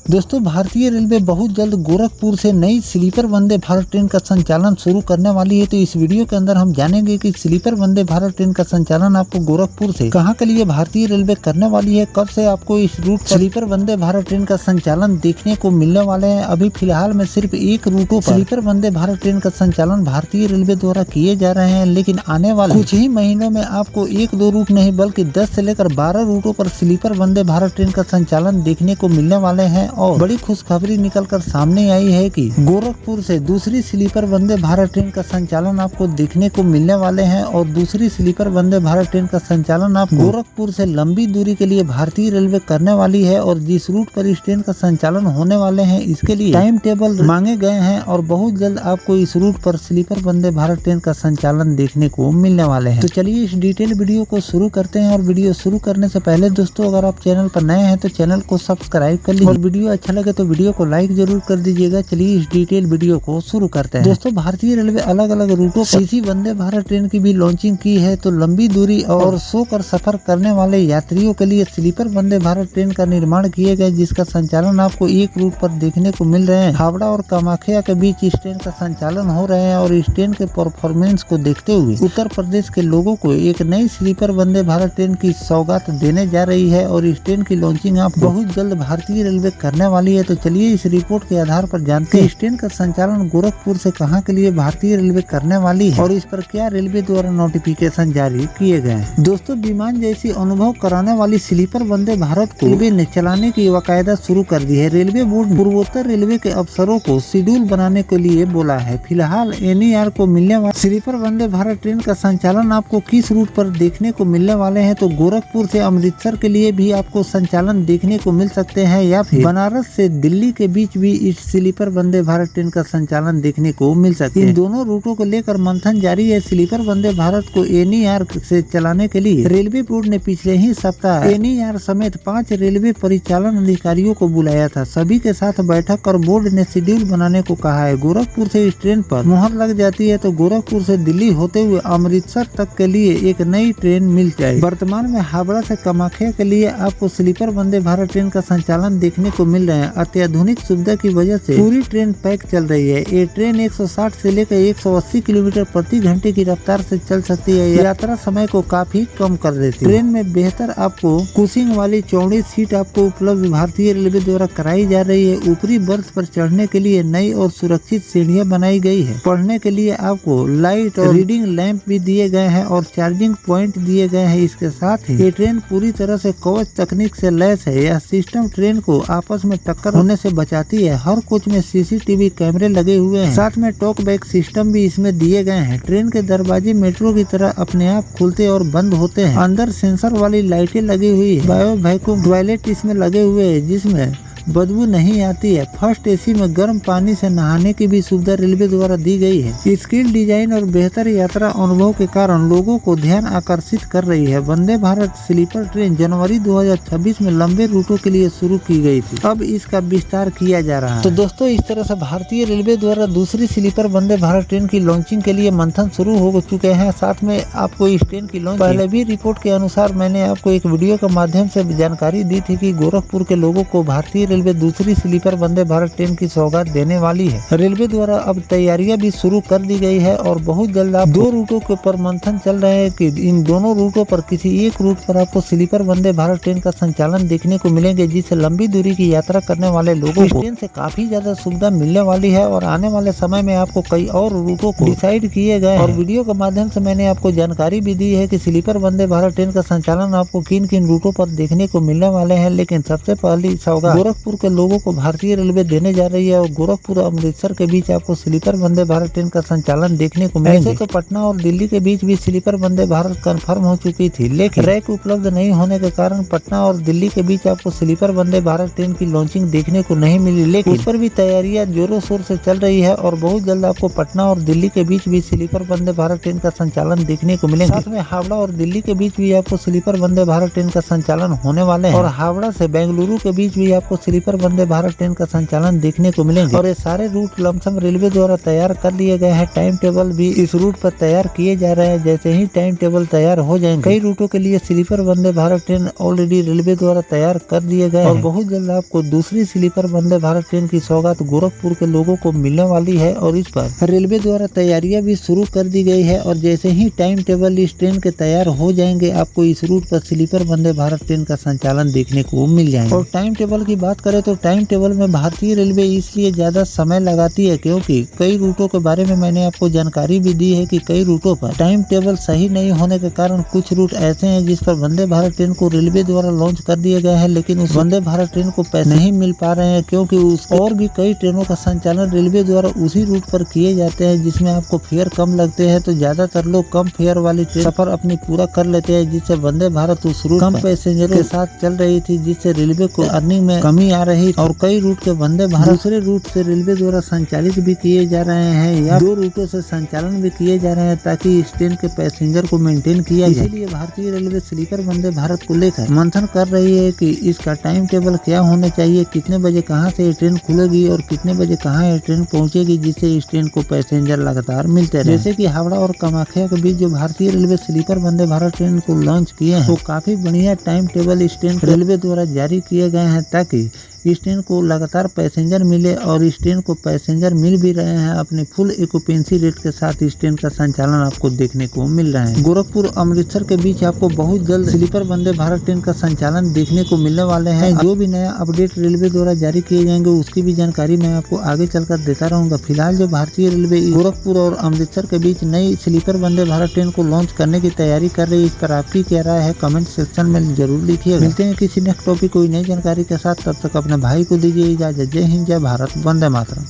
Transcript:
दोस्तों भारतीय रेलवे बहुत जल्द गोरखपुर से नई स्लीपर वंदे भारत ट्रेन का संचालन शुरू करने वाली है। तो इस वीडियो के अंदर हम जानेंगे कि स्लीपर वंदे भारत ट्रेन का संचालन आपको गोरखपुर से कहां के लिए भारतीय रेलवे करने वाली है, कब से आपको इस रूट पर स्लीपर वंदे भारत ट्रेन का संचालन देखने को मिलने वाले हैं। अभी फिलहाल में सिर्फ एक रूटों पर स्लीपर वंदे भारत ट्रेन का संचालन भारतीय रेलवे द्वारा किए जा रहे हैं, लेकिन आने वाले कुछ ही महीनों में आपको एक दो रूट नहीं बल्कि 10 से लेकर 12 रूटों पर स्लीपर वंदे भारत ट्रेन का संचालन देखने को मिलने वाले हैं। और बड़ी खुशखबरी निकलकर सामने आई है कि गोरखपुर से दूसरी स्लीपर वंदे भारत ट्रेन का संचालन आपको देखने को मिलने वाले हैं। और दूसरी स्लीपर वंदे भारत ट्रेन का संचालन आप गोरखपुर से लंबी दूरी के लिए भारतीय रेलवे करने वाली है। और जिस रूट पर इस ट्रेन का संचालन होने वाले हैं इसके लिए टाइम टेबल मांगे गए हैं और बहुत जल्द आपको इस रूट पर स्लीपर वंदे भारत ट्रेन का संचालन देखने को मिलने वाले हैं। तो चलिए इस डिटेल वीडियो को शुरू करते हैं। और वीडियो शुरू करने से पहले दोस्तों अगर आप चैनल पर नए हैं तो चैनल को सब्सक्राइब कर लीजिए और वीडियो अच्छा लगे तो वीडियो को लाइक जरूर कर दीजिएगा। चलिए इस डिटेल वीडियो को शुरू करते हैं। दोस्तों भारतीय रेलवे अलग अलग रूटों पर सीसी वंदे भारत ट्रेन की भी लॉन्चिंग की है। तो लंबी दूरी और सो कर सफर करने वाले यात्रियों के लिए स्लीपर वंदे भारत ट्रेन का निर्माण किए गए, जिसका संचालन आपको एक रूट पर देखने को मिल रहे हैं। हावड़ा और कामाख्या के बीच इस ट्रेन का संचालन हो रहे हैं और इस ट्रेन के परफॉर्मेंस को देखते हुए उत्तर प्रदेश के लोगों को एक नई स्लीपर वंदे भारत ट्रेन की सौगात देने जा रही है। और इस ट्रेन की लॉन्चिंग आप बहुत जल्द भारतीय रेलवे करने वाली है। तो चलिए इस रिपोर्ट के आधार पर जानते हैं इस ट्रेन का संचालन गोरखपुर से कहां के लिए भारतीय रेलवे करने वाली है और इस पर क्या रेलवे द्वारा नोटिफिकेशन जारी किए गए हैं। दोस्तों विमान जैसी अनुभव कराने वाली स्लीपर वंदे भारत को रेलवे ने चलाने की बाकायदा शुरू कर दी है। रेलवे बोर्ड पूर्वोत्तर रेलवे के अफसरों को शेड्यूल बनाने के लिए बोला है। फिलहाल NER को मिलने वाले स्लीपर वंदे भारत ट्रेन का संचालन आपको किस रूट पर देखने को मिलने वाले हैं। तो गोरखपुर से अमृतसर के लिए भी आपको संचालन देखने को मिल सकते हैं या फिर बनारस से दिल्ली के बीच भी इस स्लीपर वंदे भारत ट्रेन का संचालन देखने को मिल सकते हैं। इन दोनों रूटों को लेकर मंथन जारी है। स्लीपर वंदे भारत को NER से चलाने के लिए रेलवे बोर्ड ने पिछले ही सप्ताह NER समेत 5 रेलवे परिचालन अधिकारियों को बुलाया था। सभी के साथ बैठक कर बोर्ड ने शेड्यूल बनाने को कहा है। गोरखपुर से इस ट्रेन पर मुहर लग जाती है तो गोरखपुर से दिल्ली होते हुए अमृतसर तक के लिए एक नई ट्रेन मिल जाएगी। वर्तमान में हावड़ा से कामाख्या के लिए आपको स्लीपर वंदे भारत ट्रेन का संचालन देखने को मिल रहे हैं। अत्याधुनिक सुविधा की वजह से पूरी ट्रेन पैक चल रही है। ये ट्रेन 160 से लेकर 180 किलोमीटर प्रति घंटे की रफ्तार से चल सकती है। यात्रा समय को काफी कम कर देती है। ट्रेन में बेहतर आपको कुशिंग वाली चौड़ी सीट आपको उपलब्ध भारतीय रेलवे द्वारा कराई जा रही है। ऊपरी बर्थ पर चढ़ने के लिए नई और सुरक्षित सीढ़ियां बनाई गई है। पढ़ने के लिए आपको लाइट और रीडिंग लैंप भी दिए गए हैं और चार्जिंग पॉइंट दिए गए हैं। इसके साथ ही ये ट्रेन पूरी तरह से कवच तकनीक से लैस है। यह सिस्टम ट्रेन को आपस में टक्कर होने से बचाती है। हर कोच में CCTV कैमरे लगे हुए हैं। साथ में टॉक बैक सिस्टम भी इसमें दिए गए हैं। ट्रेन के दरवाजे मेट्रो की तरह अपने आप खुलते और बंद होते हैं। अंदर सेंसर वाली लाइटें लगी हुई है। बायो वैक्यूम टॉयलेट इसमें लगे हुए हैं जिसमें बदबू नहीं आती है। फर्स्ट AC में गर्म पानी से नहाने की भी सुविधा रेलवे द्वारा दी गई है। स्किल डिजाइन और बेहतर यात्रा अनुभव के कारण लोगों को ध्यान आकर्षित कर रही है। वंदे भारत स्लीपर ट्रेन जनवरी 2026 में लंबे रूटों के लिए शुरू की गई थी। अब इसका विस्तार किया जा रहा है। तो दोस्तों इस तरह से भारतीय रेलवे द्वारा दूसरी स्लीपर वंदे भारत ट्रेन की लॉन्चिंग के लिए मंथन शुरू हो चुके हैं। साथ में आपको इस ट्रेन की लॉन्च पहले भी रिपोर्ट के अनुसार मैंने आपको एक वीडियो के माध्यम से जानकारी दी थी कि गोरखपुर के लोगों को भारतीय रेलवे दूसरी स्लीपर वंदे भारत ट्रेन की सौगात देने वाली है। रेलवे द्वारा अब तैयारियां भी शुरू कर दी गई है और बहुत जल्द आप 2 रूटों के ऊपर मंथन चल रहे हैं कि इन दोनों रूटों पर किसी एक रूट पर आपको स्लीपर वंदे भारत ट्रेन का संचालन देखने को मिलेंगे, जिससे लंबी दूरी की यात्रा करने वाले लोगों को ट्रेन से काफी ज्यादा सुविधा मिलने वाली है। और आने वाले समय में आपको कई और रूटों को डिसाइड किए गए और वीडियो के माध्यम से मैंने आपको जानकारी भी दी है कि स्लीपर वंदे भारत ट्रेन का संचालन आपको किन किन रूटों पर देखने को मिलने वाले हैं। लेकिन सबसे पहली सौगात गोरखपुर के लोगों को भारतीय रेलवे देने जा रही है। और गोरखपुर अमृतसर के बीच आपको स्लीपर वंदे भारत ट्रेन का संचालन देखने को मिलेगा। तो पटना और दिल्ली के बीच भी स्लीपर वंदे भारत कंफर्म हो चुकी थी, लेकिन रैक उपलब्ध नहीं होने के कारण पटना और दिल्ली के बीच आपको स्लीपर वंदे भारत ट्रेन की लॉन्चिंग देखने को नहीं मिली। लेकिन उस पर भी तैयारियां जोरों शोर से चल रही है और बहुत जल्द आपको पटना और दिल्ली के बीच भी स्लीपर वंदे भारत ट्रेन का संचालन देखने को मिलेगा। साथ में हावड़ा और दिल्ली के बीच भी आपको स्लीपर वंदे भारत ट्रेन का संचालन होने वाले हैं और हावड़ा से बेंगलुरु के बीच भी आपको स्लीपर वंदे भारत ट्रेन का संचालन देखने को मिलेंगे और ये सारे रूट लमसम रेलवे द्वारा तैयार कर लिए गए हैं। टाइम टेबल भी इस रूट पर तैयार किए जा रहे हैं। जैसे ही टाइम टेबल तैयार हो जाएंगे, कई रूटों के लिए sleeper Vande Bharat train already railway द्वारा तैयार कर दिए गए और बहुत जल्द आपको दूसरी स्लीपर वंदे भारत ट्रेन की सौगात गोरखपुर के लोगों को मिलने वाली है और इस पर रेलवे द्वारा तैयारियां भी शुरू कर दी गई है। और जैसे ही टाइम टेबल इस ट्रेन के तैयार हो जाएंगे, आपको इस रूट पर स्लीपर वंदे भारत ट्रेन का संचालन देखने को मिल जाएगा। और टाइम टेबल की बात करें तो टाइम टेबल में भारतीय रेलवे इसलिए ज्यादा समय लगाती है क्योंकि कई रूटों के बारे में मैंने आपको जानकारी भी दी है कि कई रूटों पर टाइम टेबल सही नहीं होने के कारण कुछ रूट ऐसे हैं जिस पर वंदे भारत ट्रेन को रेलवे द्वारा लॉन्च कर दिया गया है, लेकिन उस वंदे भारत ट्रेन को पैसे नहीं मिल पा रहे हैं क्योंकि और भी कई ट्रेनों का संचालन रेलवे द्वारा उसी रूट पर किए जाते हैं जिसमें आपको फेयर कम लगते हैं। तो ज्यादातर लोग कम फेयर वाली ट्रेन सफर अपनी पूरा कर लेते हैं, जिससे वंदे भारत उस रूट कम पैसेंजरों के साथ चल रही थी, जिससे रेलवे को अर्निंग में कमी आ रही और कई रूट के वंदे भारत दूसरे रूट से रेलवे द्वारा संचालित भी किए जा रहे हैं या दो रूटों से संचालन भी किए जा रहे हैं ताकि इस ट्रेन के पैसेंजर को मेंटेन किया जाए। इसीलिए भारतीय रेलवे स्लीपर वंदे भारत को लेकर मंथन कर रही है कि इसका टाइम टेबल क्या होना चाहिए, कितने बजे कहां से ये ट्रेन खुलेगी और कितने बजे कहां ये ट्रेन पहुंचेगी, जिससे इस ट्रेन को पैसेंजर लगातार मिलते रहे। जैसे कि हावड़ा और कामाख्या के बीच जो भारतीय railway sleeper Vande Bharat train को लॉन्च किए हैं, तो काफी बढ़िया टाइम टेबल इस ट्रेन रेलवे द्वारा जारी किए गए हैं ताकि इस ट्रेन को लगातार पैसेंजर मिले और इस ट्रेन को पैसेंजर मिल भी रहे हैं। अपनी फुल ऑक्यूपेंसी रेट के साथ इस ट्रेन का संचालन आपको देखने को मिल रहा है। गोरखपुर अमृतसर के बीच आपको बहुत जल्द स्लीपर वंदे भारत ट्रेन का संचालन देखने को मिलने वाले हैं। जो भी नया अपडेट रेलवे द्वारा जारी किए जाएंगे उसकी भी जानकारी मैं आपको आगे चलकर देता रहूंगा। फिलहाल जो भारतीय रेलवे गोरखपुर और अमृतसर के बीच नई स्लीपर वंदे भारत ट्रेन को लॉन्च करने की तैयारी कर रही है, इस पर आपकी क्या राय है कमेंट सेक्शन में जरूर लिखिए। मिलते हैं किसी नेक्स्ट टॉपिक कोई नई जानकारी के साथ, तब तक अपने भाई को दीजिए इजाजत। जय हिंद, जय भारत, वंदे मातरम।